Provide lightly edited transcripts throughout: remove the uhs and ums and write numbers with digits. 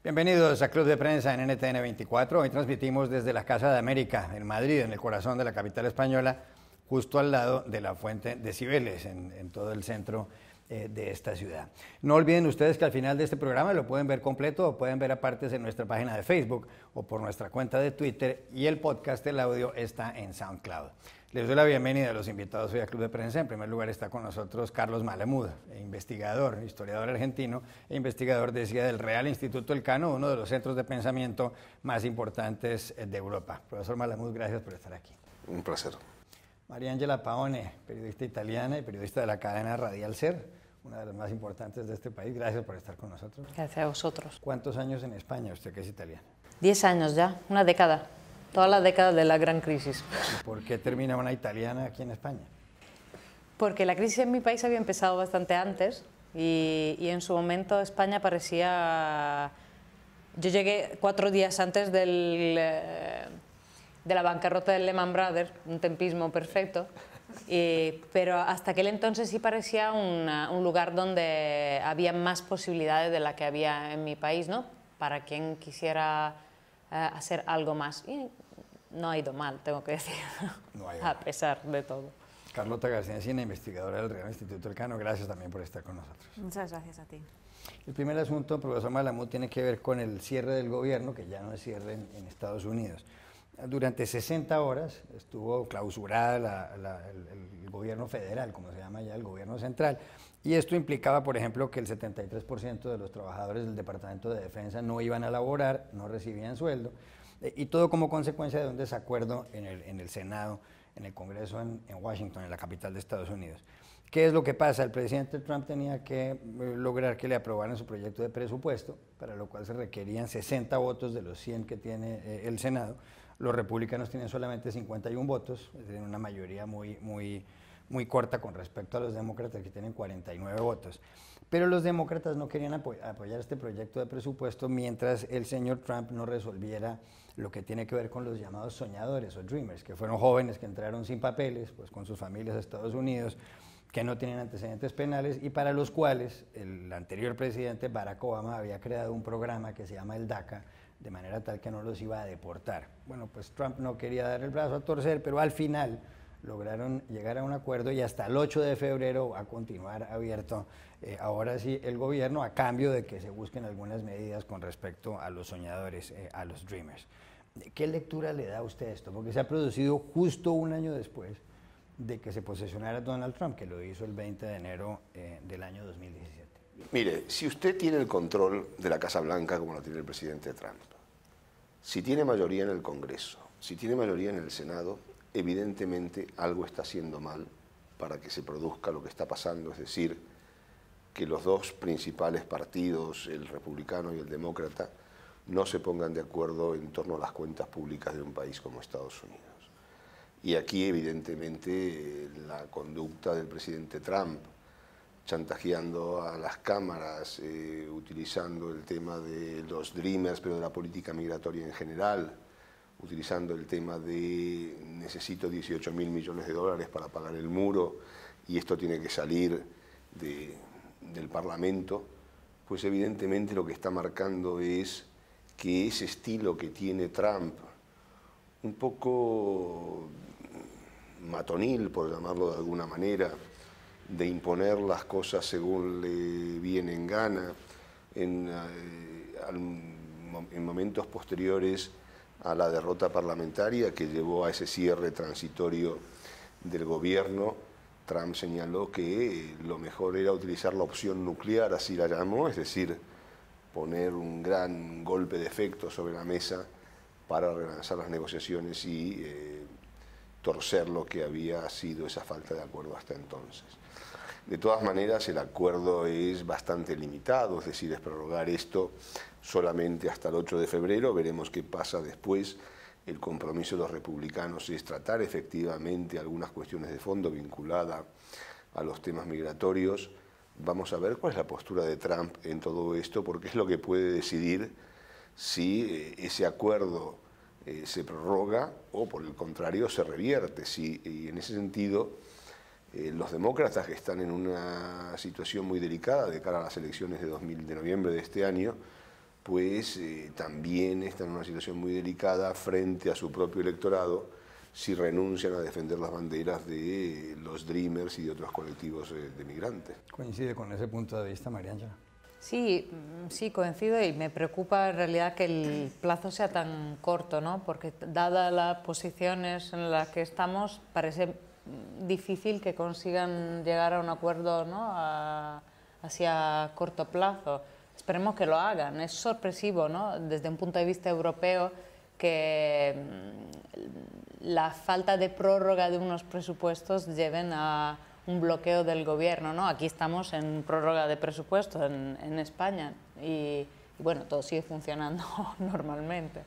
Bienvenidos a Club de Prensa en NTN 24. Hoy transmitimos desde la Casa de América, en Madrid, en el corazón de la capital española, justo al lado de la fuente de Cibeles, en todo el centro de esta ciudad. No olviden ustedes que al final de este programa lo pueden ver completo o pueden ver a partes en nuestra página de Facebook o por nuestra cuenta de Twitter, y el podcast, el audio, está en SoundCloud. Les doy la bienvenida a los invitados hoy a Club de Prensa. En primer lugar está con nosotros Carlos Malamud, investigador, historiador argentino e investigador, decía, del Real Instituto Elcano, uno de los centros de pensamiento más importantes de Europa. Profesor Malamud, gracias por estar aquí. Un placer. María Ángela Paone, periodista italiana y periodista de la cadena Radial Ser, una de las más importantes de este país. Gracias por estar con nosotros. Gracias a vosotros. ¿Cuántos años en España, usted que es italiana? 10 años ya, una década. Toda la década de la gran crisis. ¿Y por qué termina una italiana aquí en España? Porque la crisis en mi país había empezado bastante antes y en su momento España parecía... Yo llegué 4 días antes de la bancarrota del Lehman Brothers, un tempismo perfecto, pero hasta aquel entonces sí parecía un lugar donde había más posibilidades de la que había en mi país, ¿no? Para quien quisiera hacer algo más. Y no ha ido mal, tengo que decir, no a pesar de todo. Carlota García Encina, investigadora del Real Instituto Elcano, gracias también por estar con nosotros. Muchas gracias a ti. El primer asunto, profesor Malamud, tiene que ver con el cierre del gobierno, que ya no es cierre en Estados Unidos. Durante 60 horas estuvo clausurada el gobierno federal, como se llama ya, el gobierno central, y esto implicaba, por ejemplo, que el 73% de los trabajadores del Departamento de Defensa no iban a laborar, no recibían sueldo, y todo como consecuencia de un desacuerdo en el Senado, en el Congreso en Washington, en la capital de Estados Unidos. ¿Qué es lo que pasa? El presidente Trump tenía que lograr que le aprobaran su proyecto de presupuesto, para lo cual se requerían 60 votos de los 100 que tiene el Senado. Los republicanos tienen solamente 51 votos, tienen una mayoría muy corta con respecto a los demócratas, que tienen 49 votos. Pero los demócratas no querían apoyar este proyecto de presupuesto mientras el señor Trump no resolviera lo que tiene que ver con los llamados soñadores o dreamers, que fueron jóvenes que entraron sin papeles, pues con sus familias a Estados Unidos, que no tienen antecedentes penales y para los cuales el anterior presidente Barack Obama había creado un programa que se llama el DACA, de manera tal que no los iba a deportar. Bueno, pues Trump no quería dar el brazo a torcer, pero al final lograron llegar a un acuerdo y hasta el 8 de febrero va a continuar abierto, ahora sí, el gobierno, a cambio de que se busquen algunas medidas con respecto a los soñadores, a los dreamers. ¿Qué lectura le da a usted esto? Porque se ha producido justo un año después de que se posesionara Donald Trump, que lo hizo el 20 de enero del año 2017. Mire, si usted tiene el control de la Casa Blanca como lo tiene el presidente Trump, si tiene mayoría en el Congreso, si tiene mayoría en el Senado, evidentemente algo está haciendo mal para que se produzca lo que está pasando, es decir, que los dos principales partidos, el republicano y el demócrata, no se pongan de acuerdo en torno a las cuentas públicas de un país como Estados Unidos. Y aquí, evidentemente, la conducta del presidente Trump, chantajeando a las cámaras, utilizando el tema de los dreamers, pero de la política migratoria en general, utilizando el tema de necesito 18.000 millones de dólares para pagar el muro y esto tiene que salir del Parlamento, pues evidentemente lo que está marcando es que ese estilo que tiene Trump, un poco matonil, por llamarlo de alguna manera, de imponer las cosas según le viene en gana, en momentos posteriores a la derrota parlamentaria que llevó a ese cierre transitorio del gobierno, Trump señaló que lo mejor era utilizar la opción nuclear, así la llamó, es decir, poner un gran golpe de efecto sobre la mesa para relanzar las negociaciones y torcer lo que había sido esa falta de acuerdo hasta entonces. De todas maneras, el acuerdo es bastante limitado, es decir, es prorrogar esto solamente hasta el 8 de febrero, veremos qué pasa después. El compromiso de los republicanos es tratar efectivamente algunas cuestiones de fondo vinculadas a los temas migratorios. Vamos a ver cuál es la postura de Trump en todo esto, porque es lo que puede decidir si ese acuerdo se prorroga o, por el contrario, se revierte. Y en ese sentido, Los demócratas, que están en una situación muy delicada de cara a las elecciones de noviembre de este año, pues también están en una situación muy delicada frente a su propio electorado si renuncian a defender las banderas de los Dreamers y de otros colectivos de migrantes. ¿Coincide con ese punto de vista, María Ángela? Sí, sí, coincido y me preocupa en realidad que el plazo sea tan corto, ¿no? Porque dadas las posiciones en las que estamos, parece difícil que consigan llegar a un acuerdo, ¿no? Hacia corto plazo. Esperemos que lo hagan. Es sorpresivo, ¿no? Desde un punto de vista europeo, que la falta de prórroga de unos presupuestos lleven a un bloqueo del gobierno, ¿no? Aquí estamos en prórroga de presupuestos en España y bueno, todo sigue funcionando normalmente.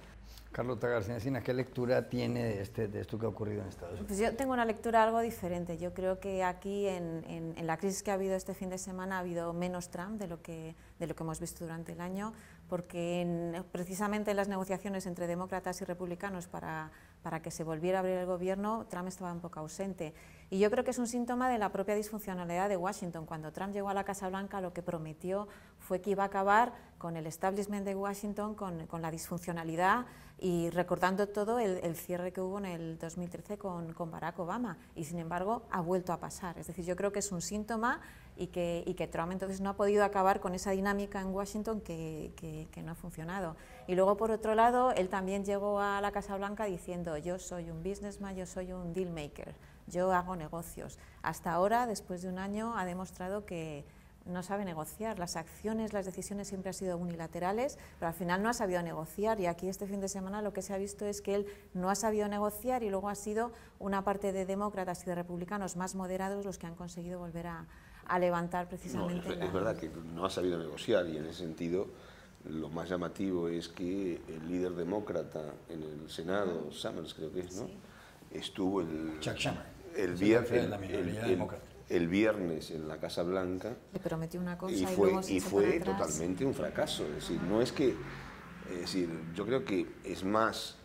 Carlota García Encina, ¿qué lectura tiene de esto que ha ocurrido en Estados Unidos? Pues yo tengo una lectura algo diferente. Yo creo que aquí en la crisis que ha habido este fin de semana ha habido menos Trump de lo que hemos visto durante el año, porque precisamente en las negociaciones entre demócratas y republicanos para que se volviera a abrir el gobierno, Trump estaba un poco ausente. Y yo creo que es un síntoma de la propia disfuncionalidad de Washington. Cuando Trump llegó a la Casa Blanca, lo que prometió fue que iba a acabar con el establishment de Washington, con la disfuncionalidad, y recordando todo el cierre que hubo en el 2013 con Barack Obama, y sin embargo ha vuelto a pasar. Es decir, yo creo que es un síntoma y que Trump entonces no ha podido acabar con esa dinámica en Washington que no ha funcionado. Y luego, por otro lado, él también llegó a la Casa Blanca diciendo: yo soy un businessman, yo soy un deal maker, yo hago negocios. Hasta ahora, después de un año, ha demostrado que no sabe negociar. Las acciones, las decisiones siempre han sido unilaterales, pero al final no ha sabido negociar, y aquí este fin de semana lo que se ha visto es que él no ha sabido negociar, y luego ha sido una parte de demócratas y de republicanos más moderados los que han conseguido volver a levantar precisamente. No, es verdad que no ha sabido negociar, y en ese sentido lo más llamativo es que el líder demócrata en el Senado, Summers creo que es, ¿no? Sí. Estuvo Chuck Schumer, el viernes en la Casa Blanca, Le prometió una cosa y fue totalmente un fracaso. Es decir, no es que, es decir, yo creo que es más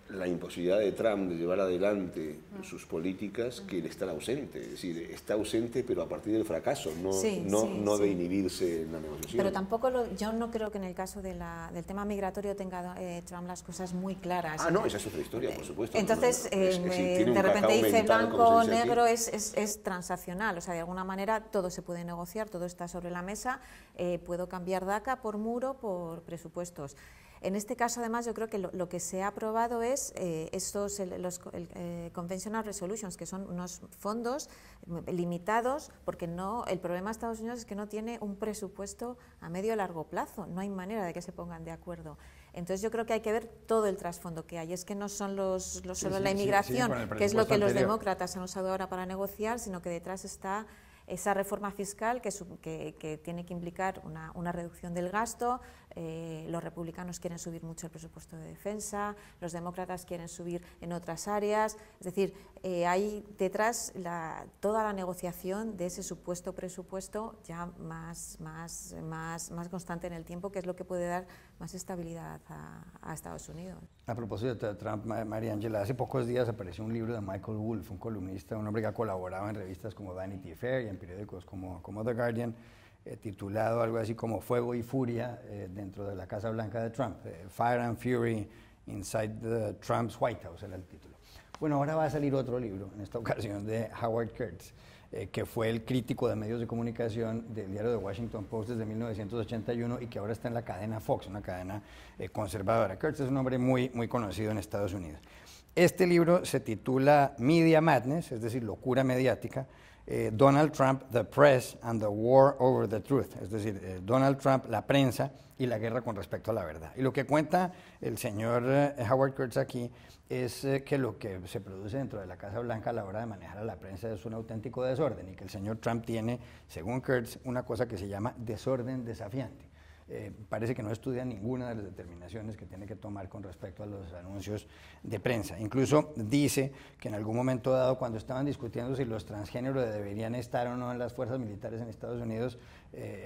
la imposibilidad de Trump de llevar adelante sus políticas que el estar ausente. Es decir, está ausente pero a partir del fracaso, no de inhibirse en la negociación. Pero tampoco yo no creo que en el caso del tema migratorio tenga Trump las cosas muy claras. Ah, no, esa es otra historia, por supuesto. Entonces, de repente dice blanco o negro, es transaccional. O sea, de alguna manera todo se puede negociar, todo está sobre la mesa. Puedo cambiar DACA por muro, por presupuestos. En este caso, además, yo creo que lo que se ha aprobado es los Conventional Resolutions, que son unos fondos limitados, porque el problema de Estados Unidos es que no tiene un presupuesto a medio y largo plazo, no hay manera de que se pongan de acuerdo. Entonces yo creo que hay que ver todo el trasfondo que hay, es que no son solo la inmigración, que es lo que los demócratas han usado ahora para negociar, sino que detrás está esa reforma fiscal que tiene que implicar una reducción del gasto. Los republicanos quieren subir mucho el presupuesto de defensa, los demócratas quieren subir en otras áreas. Es decir, hay detrás toda la negociación de ese supuesto presupuesto ya más constante en el tiempo, que es lo que puede dar más estabilidad a Estados Unidos. A propósito de Trump, María Ángela, hace pocos días apareció un libro de Michael Wolff, un columnista, un hombre que ha colaborado en revistas como Vanity Fair y en periódicos como The Guardian, titulado algo así como Fuego y Furia dentro de la Casa Blanca de Trump, Fire and Fury Inside Trump's White House era el título. Bueno, ahora va a salir otro libro, en esta ocasión de Howard Kurtz, que fue el crítico de medios de comunicación del diario The Washington Post desde 1981 y que ahora está en la cadena Fox, una cadena conservadora. Kurtz es un hombre muy conocido en Estados Unidos. Este libro se titula Media Madness, es decir, locura mediática, Donald Trump, The Press and the War Over the Truth, es decir, Donald Trump, la prensa y la guerra con respecto a la verdad. Y lo que cuenta el señor Howard Kurtz aquí es que lo que se produce dentro de la Casa Blanca a la hora de manejar a la prensa es un auténtico desorden y que el señor Trump tiene, según Kurtz, una cosa que se llama desorden desafiante. parece que no estudia ninguna de las determinaciones que tiene que tomar con respecto a los anuncios de prensa. Incluso dice que en algún momento dado, cuando estaban discutiendo si los transgéneros deberían estar o no en las fuerzas militares en Estados Unidos,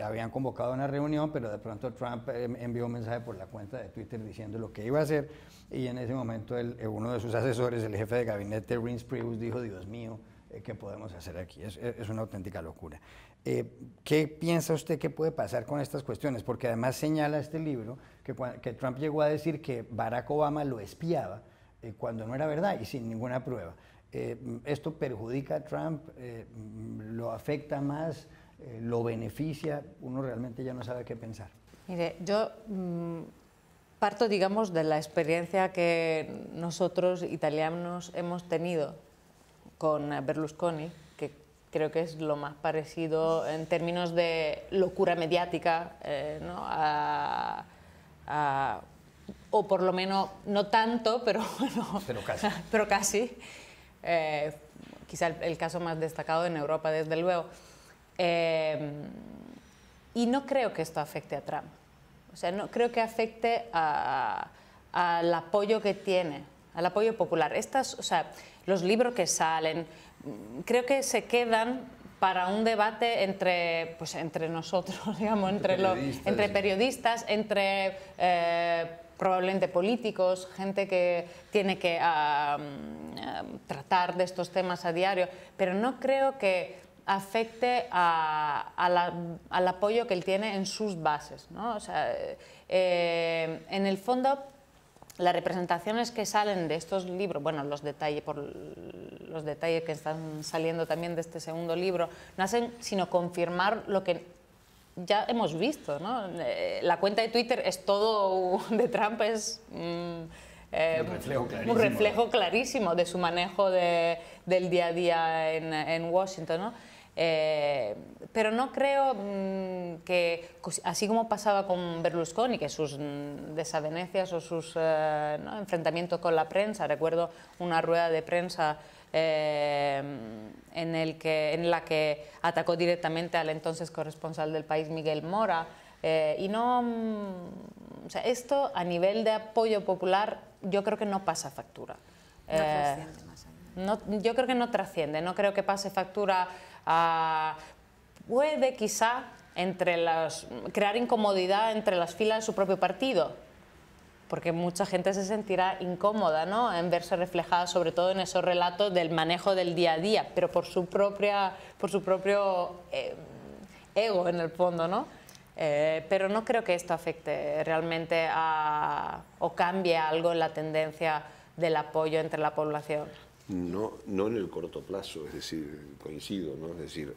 habían convocado una reunión, pero de pronto Trump envió un mensaje por la cuenta de Twitter diciendo lo que iba a hacer, y en ese momento uno de sus asesores, el jefe de gabinete, Reince Priebus, dijo: Dios mío, ¿qué podemos hacer aquí? Es una auténtica locura. ¿Qué piensa usted que puede pasar con estas cuestiones? Porque además señala este libro que Trump llegó a decir que Barack Obama lo espiaba cuando no era verdad y sin ninguna prueba. ¿Esto perjudica a Trump? ¿Lo afecta más? ¿Lo beneficia? Uno realmente ya no sabe qué pensar. Mire, yo parto, digamos, de la experiencia que nosotros italianos hemos tenido con Berlusconi, que creo que es lo más parecido en términos de locura mediática, ¿no? O por lo menos, no tanto, pero bueno, pero casi. Quizá el caso más destacado en Europa, desde luego. Y no creo que esto afecte a Trump. O sea, no creo que afecte al apoyo que tiene, al apoyo popular. O sea, los libros que salen, creo que se quedan para un debate entre nosotros, digamos, entre periodistas, entre probablemente políticos, gente que tiene que tratar de estos temas a diario, pero no creo que afecte al apoyo que él tiene en sus bases, ¿no? O sea, en el fondo, las representaciones que salen de estos libros, bueno, los detalles que están saliendo también de este segundo libro, no hacen sino confirmar lo que ya hemos visto, ¿no? La cuenta de Twitter es todo de Trump, es un reflejo clarísimo de su manejo del día a día en Washington, ¿no? Pero no creo que, así como pasaba con Berlusconi, que sus desavenencias o sus ¿no? enfrentamientos con la prensa, recuerdo una rueda de prensa en la que atacó directamente al entonces corresponsal del País, Miguel Mora, y no, o sea, esto a nivel de apoyo popular yo creo que no pasa factura. No trasciende más allá. Yo creo que no trasciende, no creo que pase factura. Puede quizá crear incomodidad entre las filas de su propio partido, porque mucha gente se sentirá incómoda, ¿no?, en verse reflejada sobre todo en esos relatos del manejo del día a día, pero por su propio ego en el fondo, ¿no? Pero no creo que esto afecte realmente o cambie algo en la tendencia del apoyo entre la población. No en el corto plazo, es decir, coincido, ¿no? Es decir,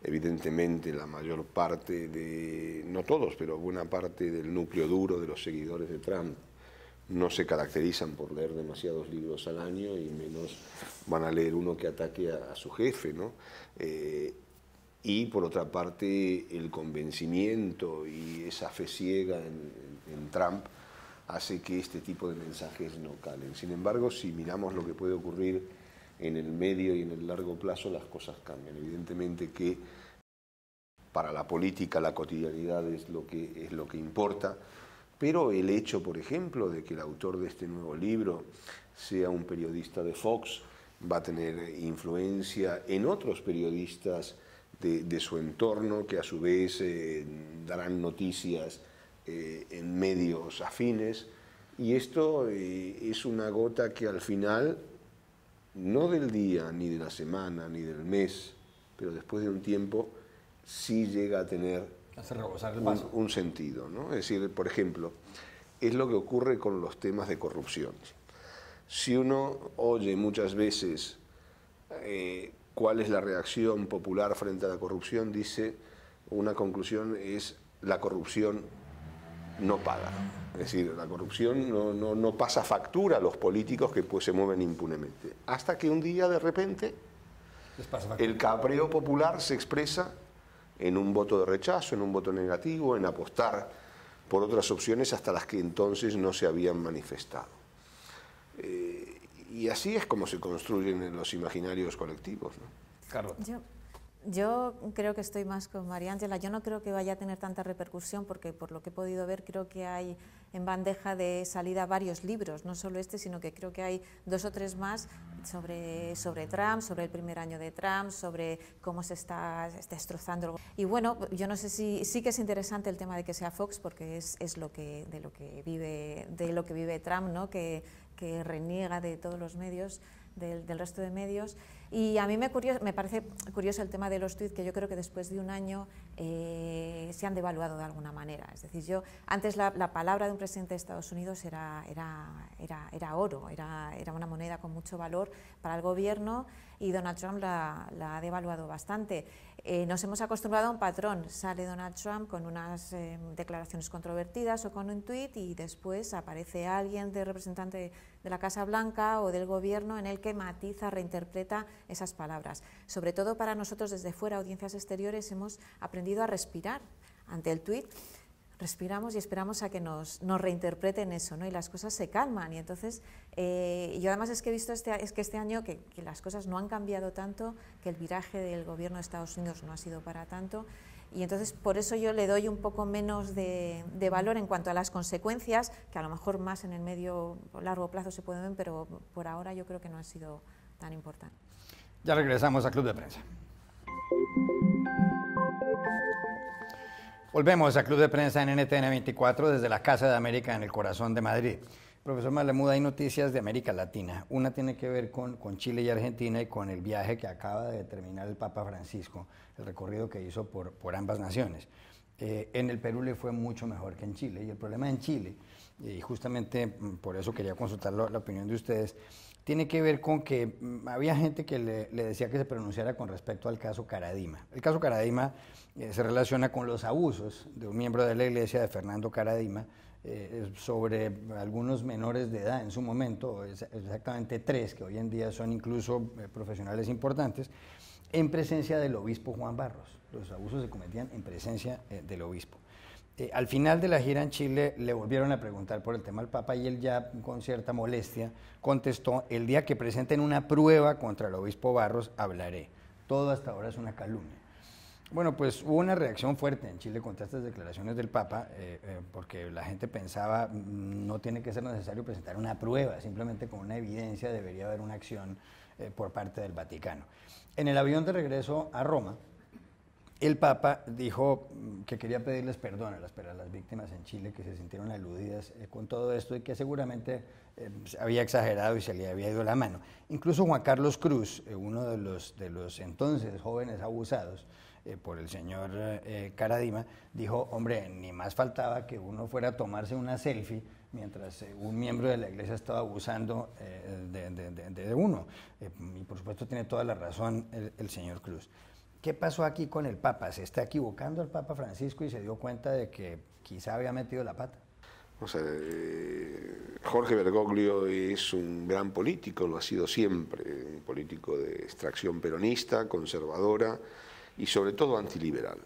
evidentemente la mayor parte no todos, pero buena parte del núcleo duro de los seguidores de Trump no se caracterizan por leer demasiados libros al año y menos van a leer uno que ataque a su jefe, ¿no? Y por otra parte el convencimiento y esa fe ciega en Trump hace que este tipo de mensajes no calen. Sin embargo, si miramos lo que puede ocurrir en el medio y en el largo plazo, las cosas cambian. Evidentemente que para la política la cotidianidad es lo que importa, pero el hecho, por ejemplo, de que el autor de este nuevo libro sea un periodista de Fox va a tener influencia en otros periodistas de su entorno, que a su vez darán noticias en medios afines, y esto es una gota que al final, no del día, ni de la semana, ni del mes, pero después de un tiempo, sí llega a tener un sentido, ¿no? Es decir, por ejemplo, es lo que ocurre con los temas de corrupción. Si uno oye muchas veces cuál es la reacción popular frente a la corrupción, dice, una conclusión es: la corrupción no paga. Es decir, la corrupción no pasa factura a los políticos que pues se mueven impunemente. Hasta que un día, de repente, el cabreo popular se expresa en un voto de rechazo, en un voto negativo, en apostar por otras opciones hasta las que entonces no se habían manifestado. Y así es como se construyen los imaginarios colectivos, ¿no? Carlos. Yo creo que estoy más con María Ángela. Yo no creo que vaya a tener tanta repercusión porque, por lo que he podido ver, creo que hay en bandeja de salida varios libros, no solo este, sino que creo que hay 2 o 3 más sobre Trump, sobre el primer año de Trump, sobre cómo se está destrozando. Y bueno, yo no sé si sí que es interesante el tema de que sea Fox, porque es de lo que vive Trump, ¿no? Que reniega de todos los medios, del resto de medios. Y a mí me parece curioso el tema de los tuits, que yo creo que después de un año se han devaluado de alguna manera. Es decir, antes la palabra de un presidente de Estados Unidos era oro, era una moneda con mucho valor para el gobierno, y Donald Trump la ha devaluado bastante. Nos hemos acostumbrado a un patrón: sale Donald Trump con unas declaraciones controvertidas o con un tuit, y después aparece alguien de representante de la Casa Blanca o del gobierno en el que matiza, reinterpreta esas palabras. Sobre todo para nosotros desde fuera, audiencias exteriores, hemos aprendido a respirar ante el tuit. Respiramos y esperamos a que nos reinterpreten eso, ¿no? Y las cosas se calman. Y entonces, yo además es que he visto este año que las cosas no han cambiado tanto, que el viraje del gobierno de Estados Unidos no ha sido para tanto. Y entonces por eso yo le doy un poco menos de valor en cuanto a las consecuencias, que a lo mejor más en el medio o largo plazo se pueden ver, pero por ahora yo creo que no ha sido tan importante. Ya regresamos a Club de Prensa. Volvemos a Club de Prensa en NTN 24 desde la Casa de América en el corazón de Madrid. Profesor Malamud, hay noticias de América Latina. Una tiene que ver con Chile y Argentina y con el viaje que acaba de terminar el Papa Francisco, el recorrido que hizo por ambas naciones. En el Perú le fue mucho mejor que en Chile, y el problema en Chile, y justamente por eso quería consultar la opinión de ustedes, tiene que ver con que había gente que le decía que se pronunciara con respecto al caso Caradima. El caso Caradima se relaciona con los abusos de un miembro de la iglesia, de Fernando Caradima, sobre algunos menores de edad en su momento, exactamente 3, que hoy en día son incluso profesionales importantes, en presencia del obispo Juan Barros. Los abusos se cometían en presencia del obispo. Al final de la gira en Chile le volvieron a preguntar por el tema al Papa, y él, ya con cierta molestia, contestó: el día que presenten una prueba contra el obispo Barros, hablaré. Todo hasta ahora es una calumnia. Bueno, pues hubo una reacción fuerte en Chile contra estas declaraciones del Papa, porque la gente pensaba, no tiene que ser necesario presentar una prueba, simplemente con una evidencia debería haber una acción por parte del Vaticano. En el avión de regreso a Roma, el Papa dijo que quería pedirles perdón a las víctimas en Chile, que se sintieron aludidas con todo esto, y que seguramente había exagerado y se le había ido la mano. Incluso Juan Carlos Cruz, uno de los entonces jóvenes abusados por el señor Caradima, dijo: hombre, ni más faltaba que uno fuera a tomarse una selfie mientras un miembro de la iglesia estaba abusando de uno. Y por supuesto tiene toda la razón el señor Cruz. ¿Qué pasó aquí con el Papa? ¿Se está equivocando el Papa Francisco y se dio cuenta de que quizá había metido la pata? O sea, Jorge Bergoglio es un gran político, lo ha sido siempre, un político de extracción peronista, conservadora y sobre todo antiliberal.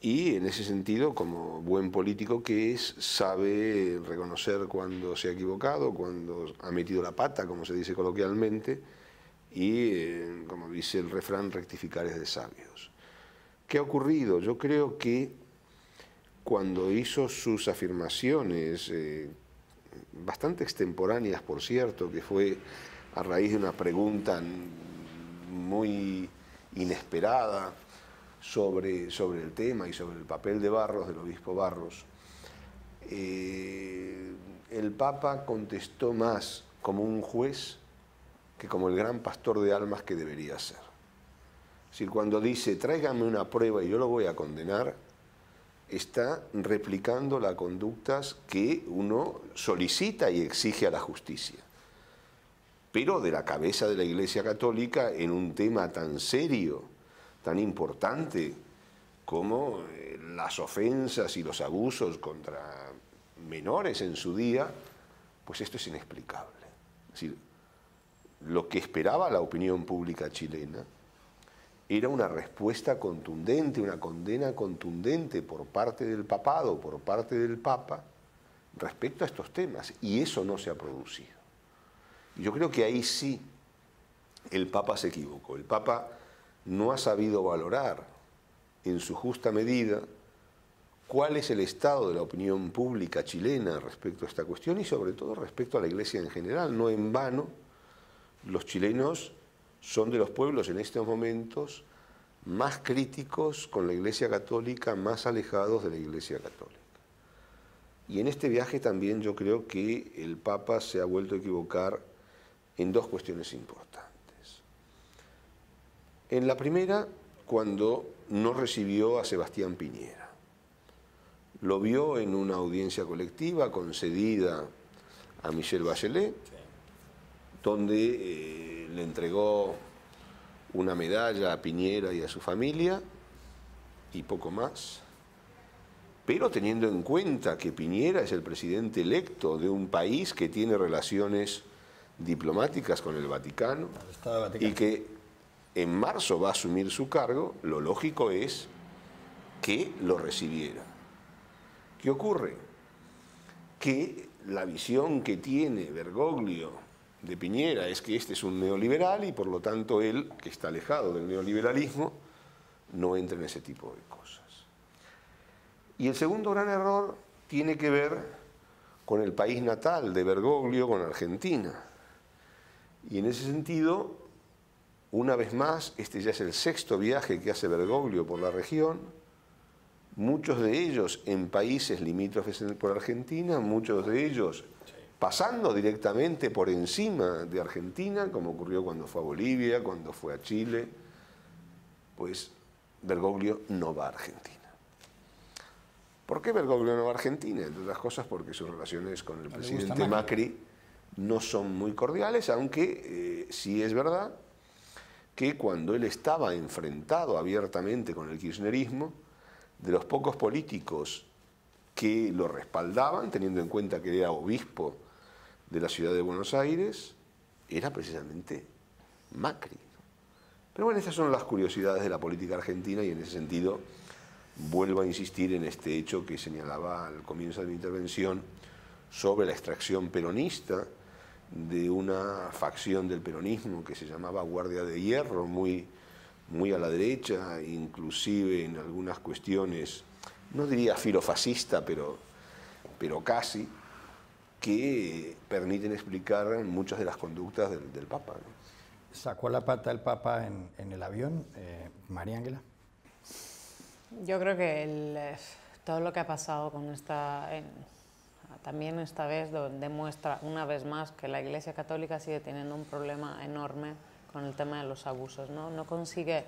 Y en ese sentido, como buen político que es, sabe reconocer cuando se ha equivocado, cuando ha metido la pata, como se dice coloquialmente, y, como dice el refrán, rectificar es de sabios. ¿Qué ha ocurrido? Yo creo que cuando hizo sus afirmaciones, bastante extemporáneas, por cierto, que fue a raíz de una pregunta muy inesperada sobre el tema y sobre el papel de Barros, del obispo Barros, el Papa contestó más como un juez que como el gran pastor de almas que debería ser. Es decir, cuando dice: tráigame una prueba y yo lo voy a condenar, está replicando las conductas que uno solicita y exige a la justicia. Pero de la cabeza de la Iglesia Católica, en un tema tan serio, tan importante como las ofensas y los abusos contra menores en su día, pues esto es inexplicable. Es decir, lo que esperaba la opinión pública chilena era una respuesta contundente, una condena contundente por parte del papado, por parte del Papa, respecto a estos temas, y eso no se ha producido. Y yo creo que ahí sí el Papa se equivocó. El Papa no ha sabido valorar en su justa medida cuál es el estado de la opinión pública chilena respecto a esta cuestión y sobre todo respecto a la Iglesia en general. No en vano, los chilenos son de los pueblos en estos momentos más críticos con la Iglesia Católica, más alejados de la Iglesia Católica. Y en este viaje también yo creo que el Papa se ha vuelto a equivocar en dos cuestiones importantes. En la primera, cuando no recibió a Sebastián Piñera. Lo vio en una audiencia colectiva concedida a Michelle Bachelet, donde le entregó una medalla a Piñera y a su familia, y poco más. Pero teniendo en cuenta que Piñera es el presidente electo de un país que tiene relaciones diplomáticas con el Vaticano, y que en marzo va a asumir su cargo, lo lógico es que lo recibiera. ¿Qué ocurre? Que la visión que tiene Bergoglio de Piñera es que este es un neoliberal y por lo tanto él, que está alejado del neoliberalismo, no entra en ese tipo de cosas. Y el segundo gran error tiene que ver con el país natal de Bergoglio, con Argentina. Y en ese sentido, una vez más, este ya es el sexto viaje que hace Bergoglio por la región, muchos de ellos en países limítrofes por Argentina, muchos de ellos pasando directamente por encima de Argentina, como ocurrió cuando fue a Bolivia, cuando fue a Chile. Pues Bergoglio no va a Argentina. ¿Por qué Bergoglio no va a Argentina? Entre otras cosas porque sus relaciones con el presidente Macri no son muy cordiales, aunque sí es verdad que cuando él estaba enfrentado abiertamente con el kirchnerismo, de los pocos políticos que lo respaldaban, teniendo en cuenta que era obispo de la ciudad de Buenos Aires, era precisamente Macri. Pero bueno, esas son las curiosidades de la política argentina y en ese sentido vuelvo a insistir en este hecho que señalaba al comienzo de mi intervención sobre la extracción peronista de una facción del peronismo que se llamaba Guardia de Hierro, muy a la derecha, inclusive en algunas cuestiones, no diría filofascista, pero casi, que permiten explicar muchas de las conductas del Papa, ¿no? ¿Sacó la pata el Papa en el avión, María Ángela? Yo creo que todo lo que ha pasado con también esta vez demuestra una vez más que la Iglesia Católica sigue teniendo un problema enorme con el tema de los abusos, ¿no? No consigue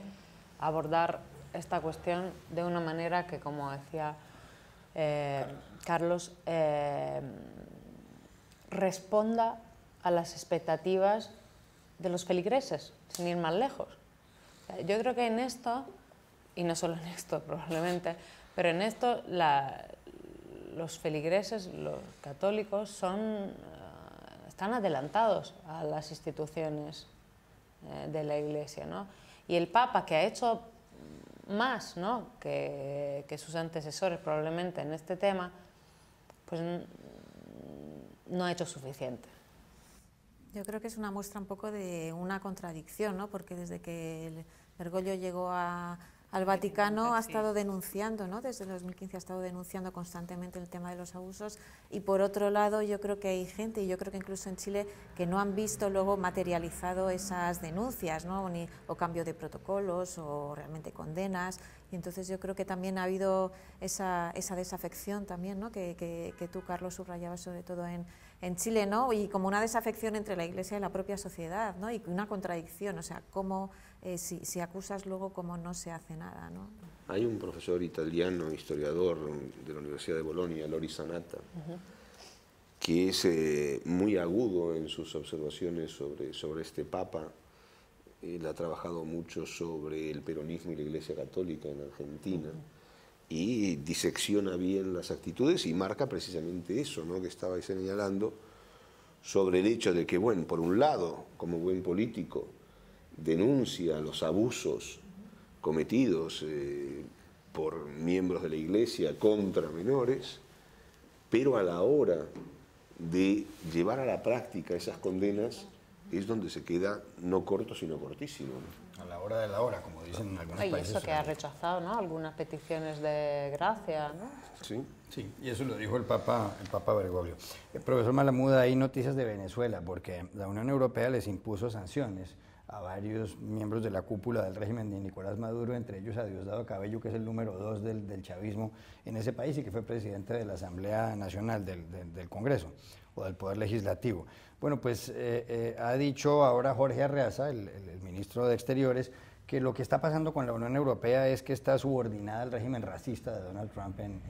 abordar esta cuestión de una manera que, como decía Carlos, responda a las expectativas de los feligreses, sin ir más lejos. Yo creo que en esto, y no solo en esto probablemente, pero en esto los feligreses, los católicos, están adelantados a las instituciones de la Iglesia, ¿no? Y el Papa, que ha hecho más, ¿no?, que sus antecesores probablemente en este tema, pues no ha hecho suficiente. Yo creo que es una muestra un poco de una contradicción, ¿no? Porque desde que Bergoglio llegó al Vaticano ha estado denunciando, ¿no? Desde el 2015 ha estado denunciando constantemente el tema de los abusos, y por otro lado yo creo que hay gente, y yo creo que incluso en Chile, que no han visto luego materializado esas denuncias, ¿no? O cambio de protocolos o realmente condenas, y entonces yo creo que también ha habido esa desafección también, ¿no? que tú, Carlos, subrayabas sobre todo en Chile, ¿no? Y como una desafección entre la Iglesia y la propia sociedad, ¿no? Y una contradicción, o sea, cómo si acusas luego cómo no se hace nada, ¿no? Hay un profesor italiano, historiador de la Universidad de Bolonia, Lori Sanata, que es muy agudo en sus observaciones sobre este Papa. Él ha trabajado mucho sobre el peronismo y la Iglesia Católica en Argentina y disecciona bien las actitudes y marca precisamente eso, ¿no?, que estabais señalando, sobre el hecho de que, bueno, por un lado, como buen político, denuncia los abusos cometidos por miembros de la Iglesia contra menores, pero a la hora de llevar a la práctica esas condenas es donde se queda no corto sino cortísimo, ¿no? A la hora de la hora, como dicen en algunos Y países. eso que ha rechazado, ¿no?, algunas peticiones de gracia, ¿no? ¿Sí? Sí, y eso lo dijo el Papa Bergoglio. Profesor Malamuda, hay noticias de Venezuela, porque la Unión Europea les impuso sanciones a varios miembros de la cúpula del régimen de Nicolás Maduro, entre ellos a Diosdado Cabello, que es el número 2 del chavismo en ese país y que fue presidente de la Asamblea Nacional del Congreso o del Poder Legislativo. Bueno, pues ha dicho ahora Jorge Arreaza, el ministro de Exteriores, que lo que está pasando con la Unión Europea es que está subordinada al régimen racista de Donald Trump en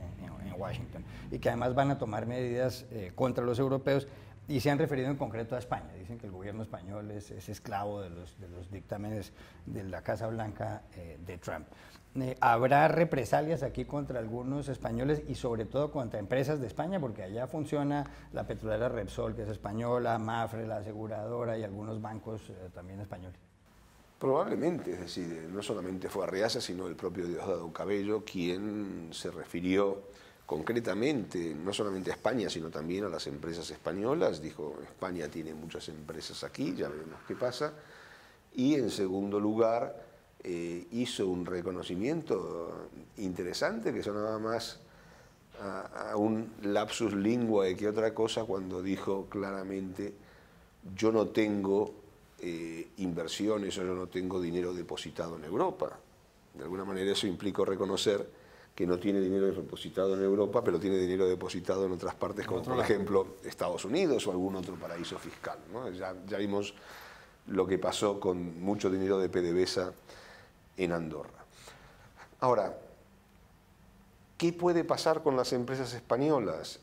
Washington y que además van a tomar medidas contra los europeos y se han referido en concreto a España. Dicen que el gobierno español es esclavo de los dictámenes de la Casa Blanca de Trump. ¿Habrá represalias aquí contra algunos españoles y sobre todo contra empresas de España? Porque allá funciona la petrolera Repsol, que es española, Mafre, la aseguradora y algunos bancos también españoles. Probablemente, es decir, no solamente fue Arreaza, sino el propio Diosdado Cabello quien se refirió concretamente, no solamente a España, sino también a las empresas españolas. Dijo, España tiene muchas empresas aquí, ya veremos qué pasa. Y en segundo lugar, hizo un reconocimiento interesante que sonaba más a un lapsus linguae que otra cosa, cuando dijo claramente, yo no tengo inversiones o yo no tengo dinero depositado en Europa. De alguna manera eso implicó reconocer que no tiene dinero depositado en Europa, pero tiene dinero depositado en otras partes, como por ejemplo Estados Unidos o algún otro paraíso fiscal, ¿no? Ya vimos lo que pasó con mucho dinero de PDVSA en Andorra. Ahora, ¿qué puede pasar con las empresas españolas?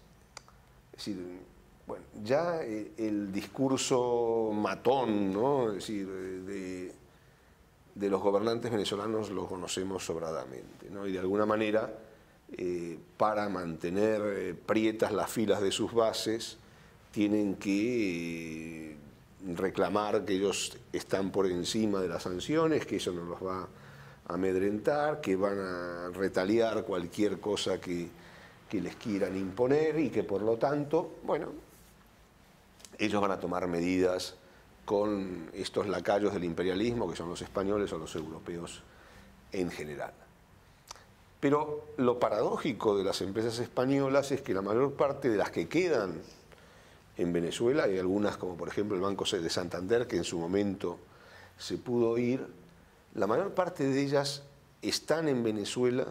Es decir, bueno, ya el discurso matón, ¿no?, es decir, de los gobernantes venezolanos lo conocemos sobradamente, ¿no? Y de alguna manera, para mantener prietas las filas de sus bases, tienen que reclamar que ellos están por encima de las sanciones, que eso no los va a amedrentar, que van a retaliar cualquier cosa que les quieran imponer y que por lo tanto, bueno, ellos van a tomar medidas con estos lacayos del imperialismo, que son los españoles o los europeos en general. Pero lo paradójico de las empresas españolas es que la mayor parte de las que quedan en Venezuela, hay algunas como por ejemplo el Banco de Santander, que en su momento se pudo ir, la mayor parte de ellas están en Venezuela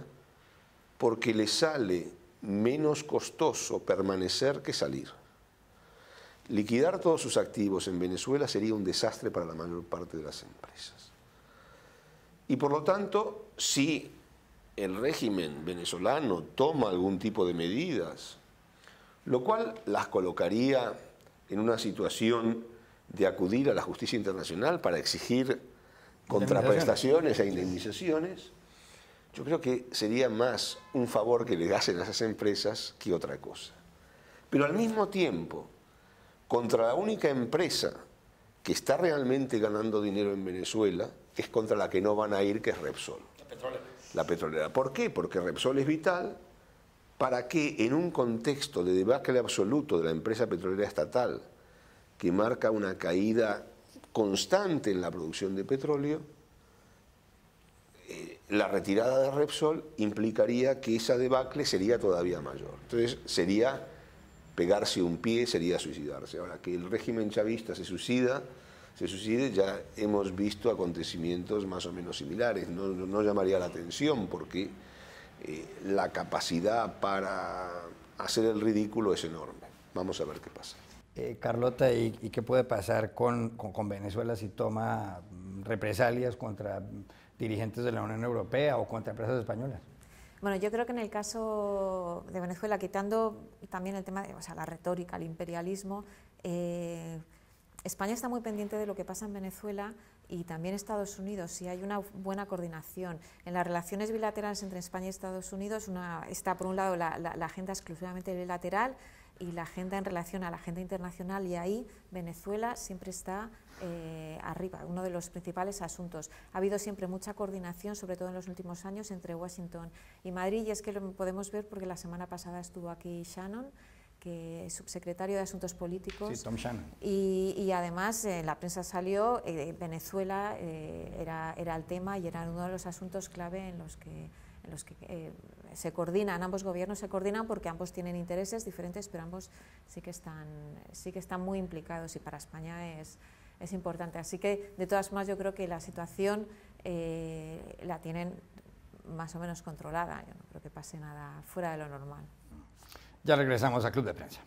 porque les sale menos costoso permanecer que salir. Liquidar todos sus activos en Venezuela sería un desastre para la mayor parte de las empresas. Y por lo tanto, si el régimen venezolano toma algún tipo de medidas, lo cual las colocaría en una situación de acudir a la justicia internacional para exigir contraprestaciones e indemnizaciones, yo creo que sería más un favor que le hacen a esas empresas que otra cosa. Pero al mismo tiempo, contra la única empresa que está realmente ganando dinero en Venezuela es contra la que no van a ir, que es Repsol. La petrolera. ¿Por qué? Porque Repsol es vital para que en un contexto de debacle absoluto de la empresa petrolera estatal, que marca una caída constante en la producción de petróleo, la retirada de Repsol implicaría que esa debacle sería todavía mayor. Entonces sería pegarse un pie, sería suicidarse. Ahora, que el régimen chavista se suicide, ya hemos visto acontecimientos más o menos similares. No llamaría la atención porque la capacidad para hacer el ridículo es enorme. Vamos a ver qué pasa. Carlota, ¿y qué puede pasar con Venezuela si toma represalias contra dirigentes de la Unión Europea o contra empresas españolas? Bueno, yo creo que en el caso de Venezuela, quitando también el tema de la retórica, el imperialismo, España está muy pendiente de lo que pasa en Venezuela y también Estados Unidos. Si hay una buena coordinación en las relaciones bilaterales entre España y Estados Unidos, está por un lado la agenda exclusivamente bilateral y la agenda en relación a la agenda internacional, y ahí Venezuela siempre está arriba, uno de los principales asuntos. Ha habido siempre mucha coordinación, sobre todo en los últimos años, entre Washington y Madrid, y es que lo podemos ver porque la semana pasada estuvo aquí Shannon, que es subsecretario de Asuntos Políticos. Sí, Tom Shannon. Y además en la prensa salió, Venezuela era el tema y era uno de los asuntos clave en los que se coordinan, ambos gobiernos se coordinan porque ambos tienen intereses diferentes, pero ambos sí que están muy implicados y para España es importante. Así que, de todas formas, yo creo que la situación la tienen más o menos controlada. Yo no creo que pase nada fuera de lo normal. Ya regresamos a Club de Prensa.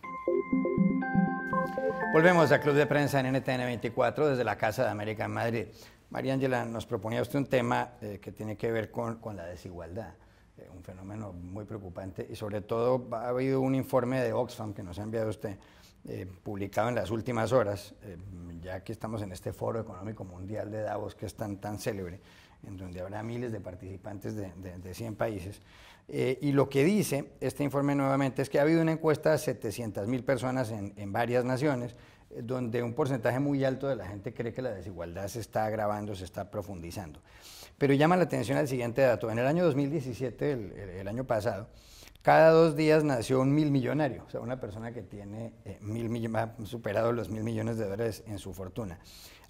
Volvemos a Club de Prensa en NTN 24 desde la Casa de América en Madrid. María Ángela, nos proponía usted un tema que tiene que ver con la desigualdad, un fenómeno muy preocupante y sobre todo ha habido un informe de Oxfam que nos ha enviado usted, publicado en las últimas horas, ya que estamos en este Foro Económico Mundial de Davos que es tan célebre, en donde habrá miles de participantes de 100 países. Y lo que dice este informe nuevamente es que ha habido una encuesta a 700.000 personas en varias naciones, donde un porcentaje muy alto de la gente cree que la desigualdad se está agravando, se está profundizando. Pero llama la atención el siguiente dato. En el año 2017, el año pasado, cada 2 días nació un millonario, o sea, una persona que tiene ha superado los $1.000 millones en su fortuna.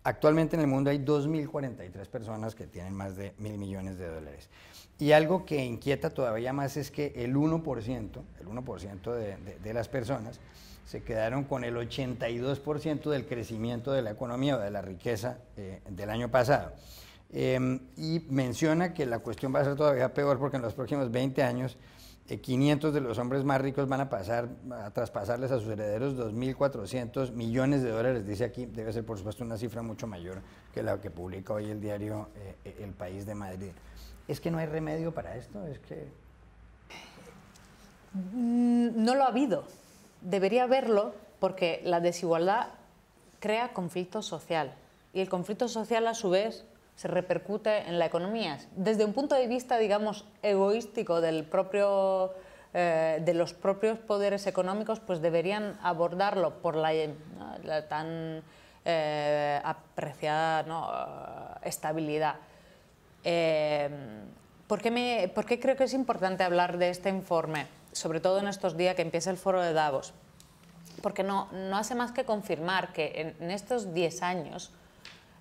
Actualmente en el mundo hay 2.043 personas que tienen más de $1.000 millones. Y algo que inquieta todavía más es que el 1% de las personas se quedaron con el 82% del crecimiento de la economía o de la riqueza del año pasado. Y menciona que la cuestión va a ser todavía peor porque en los próximos 20 años 500 de los hombres más ricos van a traspasarles a sus herederos 2.400 millones de dólares, dice aquí. Debe ser por supuesto una cifra mucho mayor que la que publica hoy el diario El País de Madrid. ¿Es que no hay remedio para esto? ¿Es que...? No lo ha habido. Debería haberlo porque la desigualdad crea conflicto social y el conflicto social a su vez se repercute en la economía. Desde un punto de vista, digamos, egoístico de los propios poderes económicos, pues deberían abordarlo por la tan apreciada estabilidad. ¿Por qué creo que es importante hablar de este informe? Sobre todo en estos días que empieza el Foro de Davos, porque no hace más que confirmar que en estos 10 años,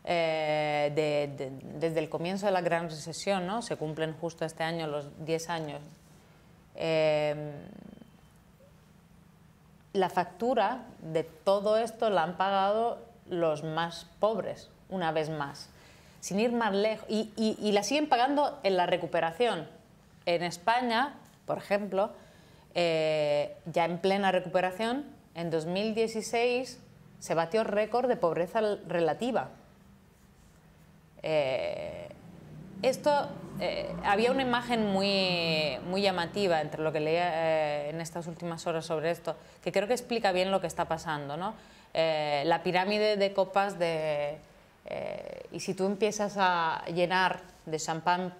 desde el comienzo de la Gran Recesión, ¿no? Se cumplen justo este año los 10 años, la factura de todo esto la han pagado los más pobres, una vez más, sin ir más lejos, y la siguen pagando en la recuperación. En España, por ejemplo, ya en plena recuperación, en 2016 se batió récord de pobreza relativa. Había una imagen muy llamativa entre lo que leía en estas últimas horas sobre esto, que creo que explica bien lo que está pasando, ¿no? La pirámide de copas y si tú empiezas a llenar de champán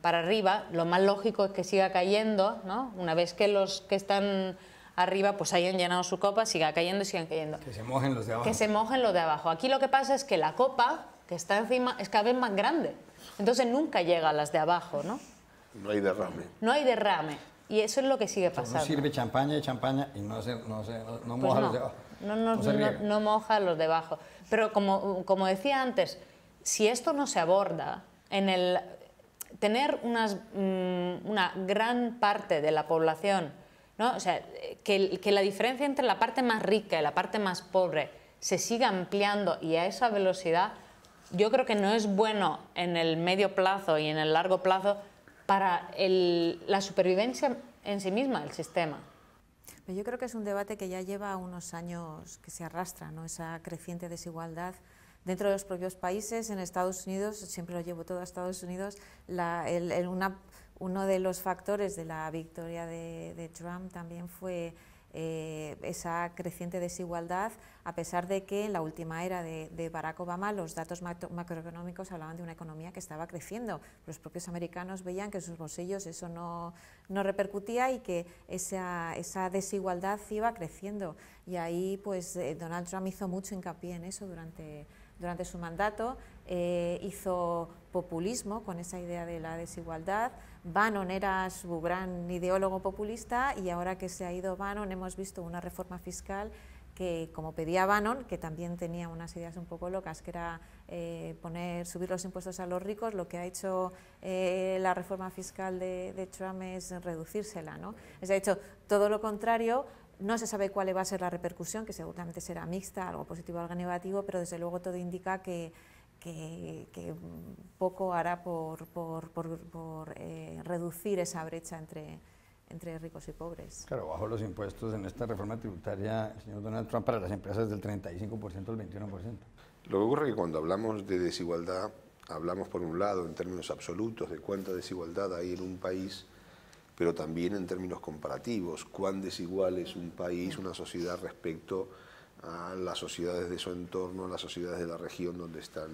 para arriba, lo más lógico es que siga cayendo, ¿no? Una vez que los que están arriba pues hayan llenado su copa, siga cayendo y sigan cayendo. Que se mojen los de abajo. Que se mojen los de abajo. Aquí lo que pasa es que la copa que está encima es cada vez más grande, entonces nunca llega a las de abajo, ¿no? No hay derrame. No hay derrame, y eso es lo que sigue pasando. Uno sirve champaña y no moja los de abajo. No moja los de abajo. Pero como decía antes, si esto no se aborda, tener una gran parte de la población, ¿no? O sea, que la diferencia entre la parte más rica y la parte más pobre se siga ampliando y a esa velocidad, yo creo que no es bueno en el medio plazo y en el largo plazo para la supervivencia en sí misma del sistema. Yo creo que es un debate que ya lleva unos años que se arrastra, ¿no? Esa creciente desigualdad dentro de los propios países. En Estados Unidos, siempre lo llevo todo a Estados Unidos, uno de los factores de la victoria de Trump también fue esa creciente desigualdad, a pesar de que en la última era de Barack Obama los datos macroeconómicos hablaban de una economía que estaba creciendo. Los propios americanos veían que en sus bolsillos eso no repercutía y que esa desigualdad iba creciendo. Y ahí pues Donald Trump hizo mucho hincapié en eso durante durante su mandato, hizo populismo con esa idea de la desigualdad. Bannon era su gran ideólogo populista y ahora que se ha ido Bannon hemos visto una reforma fiscal que, como pedía Bannon, que también tenía unas ideas un poco locas, que era subir los impuestos a los ricos, lo que ha hecho la reforma fiscal de Trump es reducírsela, ¿no? Es de hecho todo lo contrario. No se sabe cuál va a ser la repercusión, que seguramente será mixta, algo positivo, algo negativo, pero desde luego todo indica que poco hará por reducir esa brecha entre ricos y pobres. Claro, bajó los impuestos en esta reforma tributaria, el señor Donald Trump, para las empresas del 35% al 21%. Lo que ocurre es que cuando hablamos de desigualdad, hablamos por un lado en términos absolutos de cuánta desigualdad hay en un país, pero también en términos comparativos, cuán desigual es un país, una sociedad respecto a las sociedades de su entorno, a las sociedades de la región donde están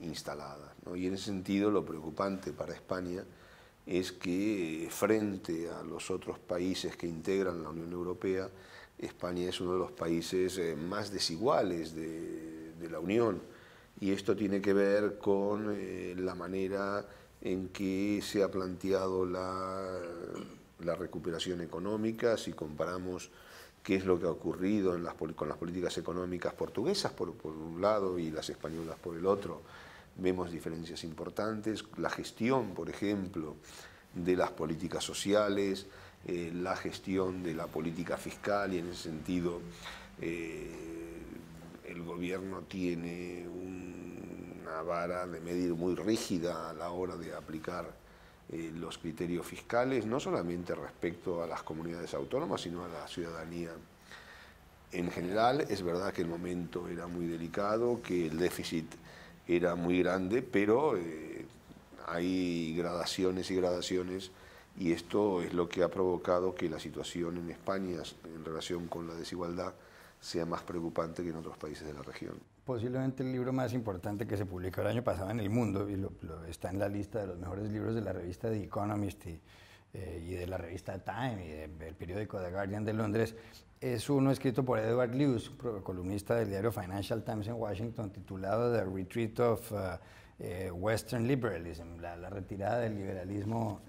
instaladas, ¿no? Y en ese sentido lo preocupante para España es que frente a los otros países que integran la Unión Europea, España es uno de los países más desiguales de la Unión, y esto tiene que ver con la manera en que se ha planteado la recuperación económica. Si comparamos qué es lo que ha ocurrido con las políticas económicas portuguesas por un lado y las españolas por el otro, vemos diferencias importantes. La gestión, por ejemplo, de las políticas sociales, la gestión de la política fiscal, y en ese sentido el gobierno tiene una vara de medir muy rígida a la hora de aplicar los criterios fiscales, no solamente respecto a las comunidades autónomas, sino a la ciudadanía en general. Es verdad que el momento era muy delicado, que el déficit era muy grande, pero hay gradaciones y gradaciones, y esto es lo que ha provocado que la situación en España en relación con la desigualdad sea más preocupante que en otros países de la región. Posiblemente el libro más importante que se publicó el año pasado en el mundo, y está en la lista de los mejores libros de la revista The Economist y de la revista Time y del periódico The Guardian de Londres, es uno escrito por Edward Luce, columnista del diario Financial Times en Washington, titulado The Retreat of Western Liberalism, la retirada del liberalismo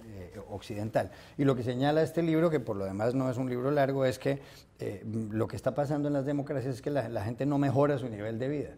occidental. Y lo que señala este libro, que por lo demás no es un libro largo, es que lo que está pasando en las democracias es que la gente no mejora su nivel de vida.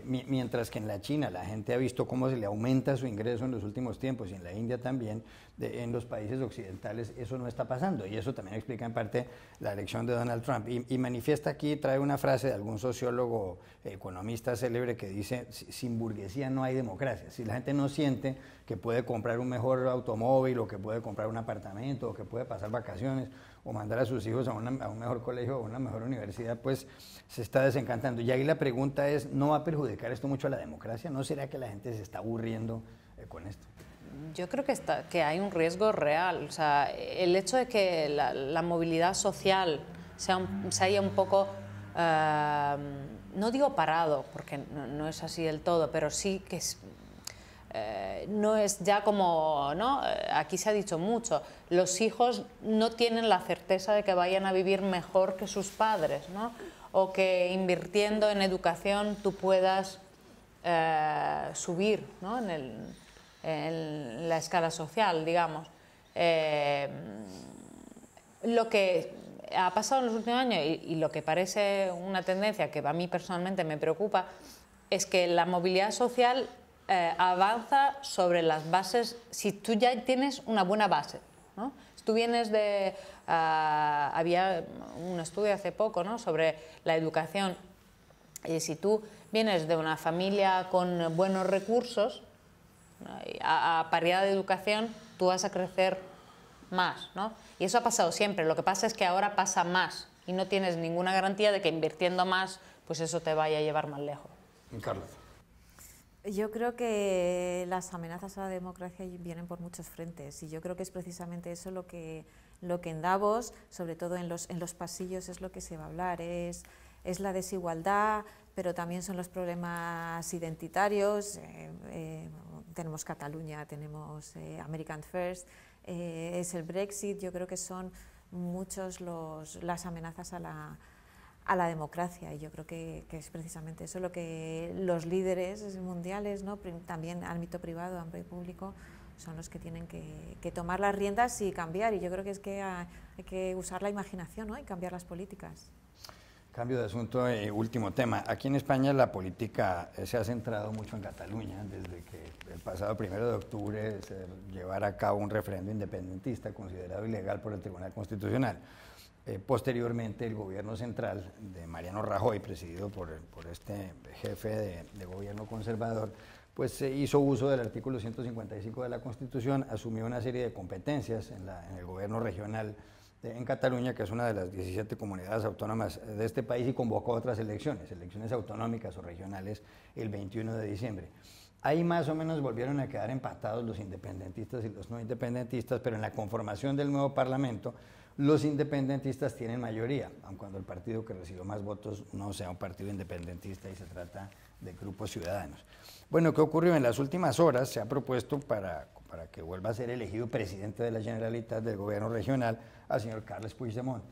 Mientras que en la China la gente ha visto cómo se le aumenta su ingreso en los últimos tiempos, y en la India también, en los países occidentales eso no está pasando, y eso también explica en parte la elección de Donald Trump. Y manifiesta aquí, trae una frase de algún sociólogo, economista célebre, que dice: sin burguesía no hay democracia. Si la gente no siente que puede comprar un mejor automóvil, o que puede comprar un apartamento, o que puede pasar vacaciones, o mandar a sus hijos a un mejor colegio o a una mejor universidad, pues se está desencantando. Y ahí la pregunta es, ¿no va a perjudicar esto mucho a la democracia? ¿No será que la gente se está aburriendo con esto? Yo creo que hay un riesgo real. O sea, el hecho de que la movilidad social se haya un poco, no digo parado, porque no es así del todo, pero sí que no es ya como, ¿no? Aquí se ha dicho mucho, los hijos no tienen la certeza de que vayan a vivir mejor que sus padres, ¿no? O que invirtiendo en educación tú puedas subir, ¿no? en la escala social, digamos. Lo que ha pasado en los últimos años y lo que parece una tendencia que a mí personalmente me preocupa es que la movilidad social avanza sobre las bases, si tú ya tienes una buena base, ¿no? Si tú vienes de... había un estudio hace poco, ¿no?, sobre la educación, y si tú vienes de una familia con buenos recursos, ¿no?, a paridad de educación, tú vas a crecer más, ¿no? Y eso ha pasado siempre, lo que pasa es que ahora pasa más y no tienes ninguna garantía de que invirtiendo más, pues eso te vaya a llevar más lejos. Carlos. Yo creo que las amenazas a la democracia vienen por muchos frentes, y yo creo que es precisamente eso lo que en Davos, sobre todo en los pasillos, es lo que se va a hablar, es la desigualdad, pero también son los problemas identitarios. Tenemos Cataluña, tenemos American First, es el Brexit. Yo creo que son muchos las amenazas a a la democracia, y yo creo que es precisamente eso lo que los líderes mundiales, ¿no? También ámbito privado, ámbito público, son los que tienen que tomar las riendas y cambiar, y yo creo que hay que usar la imaginación, ¿no? Y cambiar las políticas. Cambio de asunto, último tema. Aquí en España la política se ha centrado mucho en Cataluña, desde que el pasado 1 de octubre se llevara a cabo un referéndum independentista considerado ilegal por el Tribunal Constitucional. Posteriormente, el gobierno central de Mariano Rajoy, presidido por este jefe de gobierno conservador, pues hizo uso del artículo 155 de la Constitución, asumió una serie de competencias en el gobierno regional en Cataluña, que es una de las 17 comunidades autónomas de este país, y convocó otras elecciones autonómicas o regionales el 21 de diciembre. Ahí más o menos volvieron a quedar empatados los independentistas y los no independentistas, pero en la conformación del nuevo Parlamento, los independentistas tienen mayoría, aun cuando el partido que recibió más votos no sea un partido independentista y se trata de grupos ciudadanos. Bueno, ¿qué ocurrió? En las últimas horas se ha propuesto para que vuelva a ser elegido presidente de la Generalitat del gobierno regional al señor Carles Puigdemont,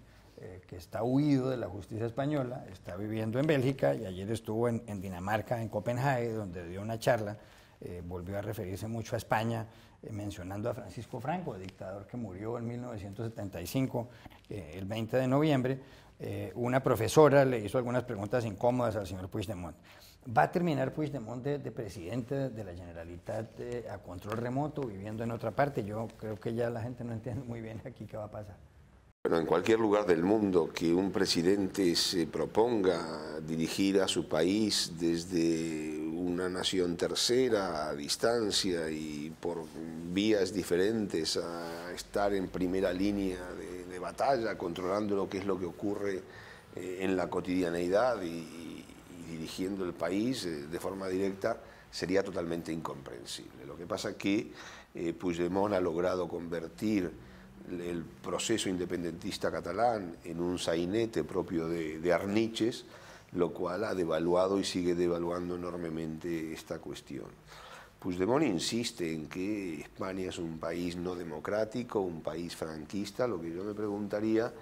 que está huido de la justicia española, está viviendo en Bélgica y ayer estuvo en Dinamarca, en Copenhague, donde dio una charla, volvió a referirse mucho a España, mencionando a Francisco Franco, dictador que murió en 1975, el 20 de noviembre. Una profesora le hizo algunas preguntas incómodas al señor Puigdemont. ¿Va a terminar Puigdemont de presidente de la Generalitat a control remoto, viviendo en otra parte? Yo creo que ya la gente no entiende muy bien aquí qué va a pasar. Bueno, en cualquier lugar del mundo que un presidente se proponga dirigir a su país desde una nación tercera a distancia y por vías diferentes a estar en primera línea de batalla, controlando lo que es lo que ocurre en la cotidianeidad y dirigiendo el país de forma directa, sería totalmente incomprensible. Lo que pasa es que Puigdemont ha logrado convertir el proceso independentista catalán en un sainete propio de Arniches, lo cual ha devaluado y sigue devaluando enormemente esta cuestión. Puigdemont insiste en que España es un país no democrático, un país franquista. Lo que yo me preguntaría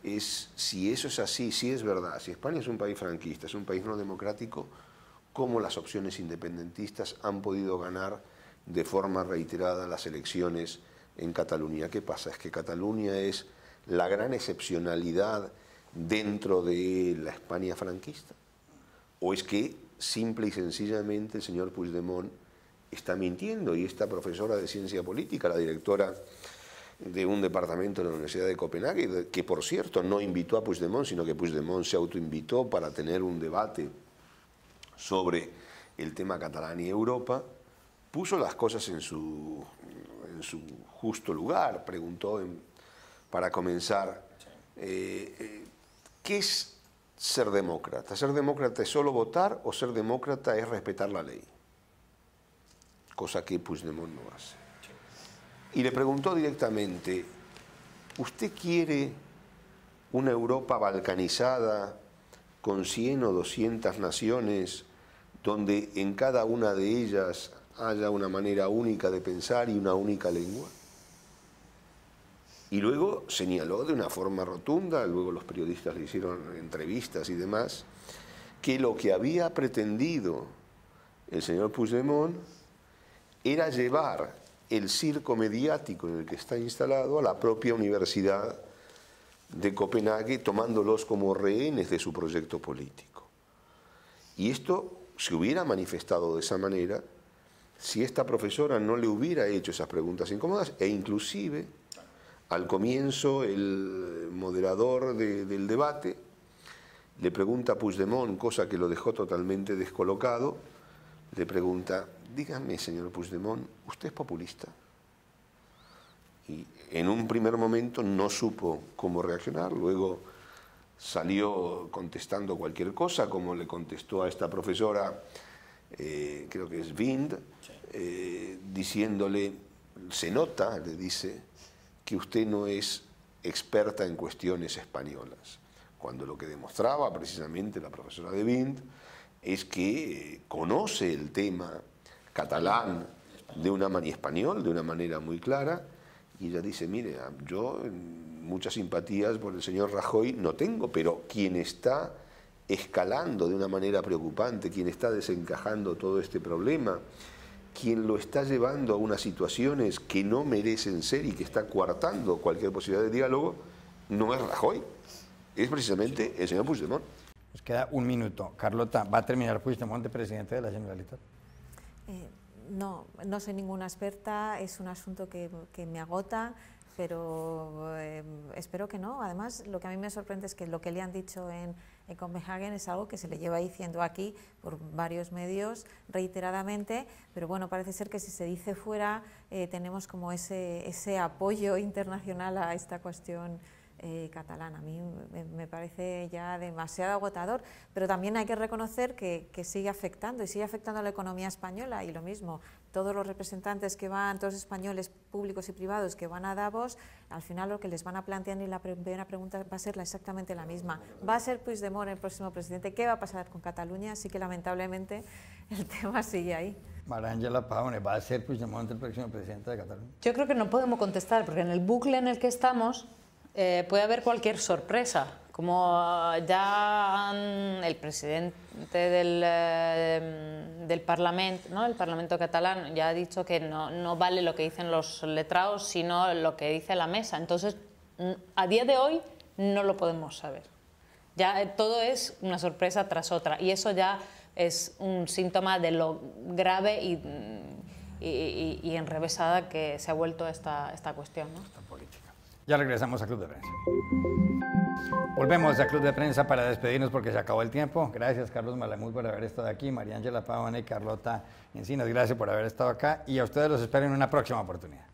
es si eso es así, si es verdad, si España es un país franquista, es un país no democrático, ¿cómo las opciones independentistas han podido ganar de forma reiterada las elecciones en Cataluña? ¿Qué pasa? ¿Es que Cataluña es la gran excepcionalidad dentro de la España franquista? ¿O es que simple y sencillamente el señor Puigdemont está mintiendo y esta profesora de ciencia política, la directora de un departamento de la Universidad de Copenhague, que por cierto no invitó a Puigdemont, sino que Puigdemont se autoinvitó para tener un debate sobre el tema catalán y Europa, puso las cosas en su justo lugar? Preguntó para comenzar, ¿qué es ser demócrata? ¿Ser demócrata es solo votar o ser demócrata es respetar la ley? Cosa que Puigdemont no hace. Y le preguntó directamente, ¿usted quiere una Europa balcanizada con 100 o 200 naciones donde en cada una de ellas haya una manera única de pensar y una única lengua? Y luego señaló de una forma rotunda, luego los periodistas le hicieron entrevistas y demás, que lo que había pretendido el señor Puigdemont era llevar el circo mediático en el que está instalado a la propia Universidad de Copenhague, tomándolos como rehenes de su proyecto político. Y esto se hubiera manifestado de esa manera si esta profesora no le hubiera hecho esas preguntas incómodas, e inclusive al comienzo el moderador del debate le pregunta a Puigdemont, cosa que lo dejó totalmente descolocado, le pregunta, dígame señor Puigdemont, ¿usted es populista? Y en un primer momento no supo cómo reaccionar, luego salió contestando cualquier cosa, como le contestó a esta profesora, creo que es Wind, diciéndole, se nota, le dice, que usted no es experta en cuestiones españolas, cuando lo que demostraba precisamente la profesora de Wind es que conoce el tema catalán y español de una manera muy clara, y ella dice, mire, yo muchas simpatías por el señor Rajoy no tengo, pero quien está escalando de una manera preocupante, quien está desencajando todo este problema, quien lo está llevando a unas situaciones que no merecen ser y que está coartando cualquier posibilidad de diálogo, no es Rajoy, es precisamente el señor Puigdemont. Nos queda un minuto. Carlota, ¿va a terminar Puigdemont de presidente de la Generalitat? No, no soy ninguna experta, es un asunto que me agota, pero espero que no. Además, lo que a mí me sorprende es que lo que le han dicho en Copenhague es algo que se le lleva diciendo aquí por varios medios reiteradamente, pero bueno, parece ser que si se dice fuera tenemos como ese apoyo internacional a esta cuestión catalana. A mí me parece ya demasiado agotador, pero también hay que reconocer que sigue afectando y sigue afectando a la economía española, y lo mismo, todos los representantes que van, todos los españoles públicos y privados que van a Davos, al final lo que les van a plantear y la primera pregunta va a ser exactamente la misma. ¿Va a ser Puigdemont el próximo presidente? ¿Qué va a pasar con Cataluña? Así que lamentablemente el tema sigue ahí. Mariángela Pavone, ¿va a ser Puigdemont el próximo presidente de Cataluña? Yo creo que no podemos contestar, porque en el bucle en el que estamos puede haber cualquier sorpresa, como ya el presidente del Parlamento, ¿no? El Parlamento catalán, ya ha dicho que no vale lo que dicen los letrados, sino lo que dice la mesa. Entonces, a día de hoy no lo podemos saber. Ya todo es una sorpresa tras otra, y eso ya es un síntoma de lo grave y enrevesada que se ha vuelto esta cuestión, ¿no? Esta política. Ya regresamos a Club de Prensa. Volvemos a Club de Prensa para despedirnos porque se acabó el tiempo. Gracias, Carlos Malamud, por haber estado aquí, Mariángela Pavone y Carlota Encinas, gracias por haber estado acá, y a ustedes los espero en una próxima oportunidad.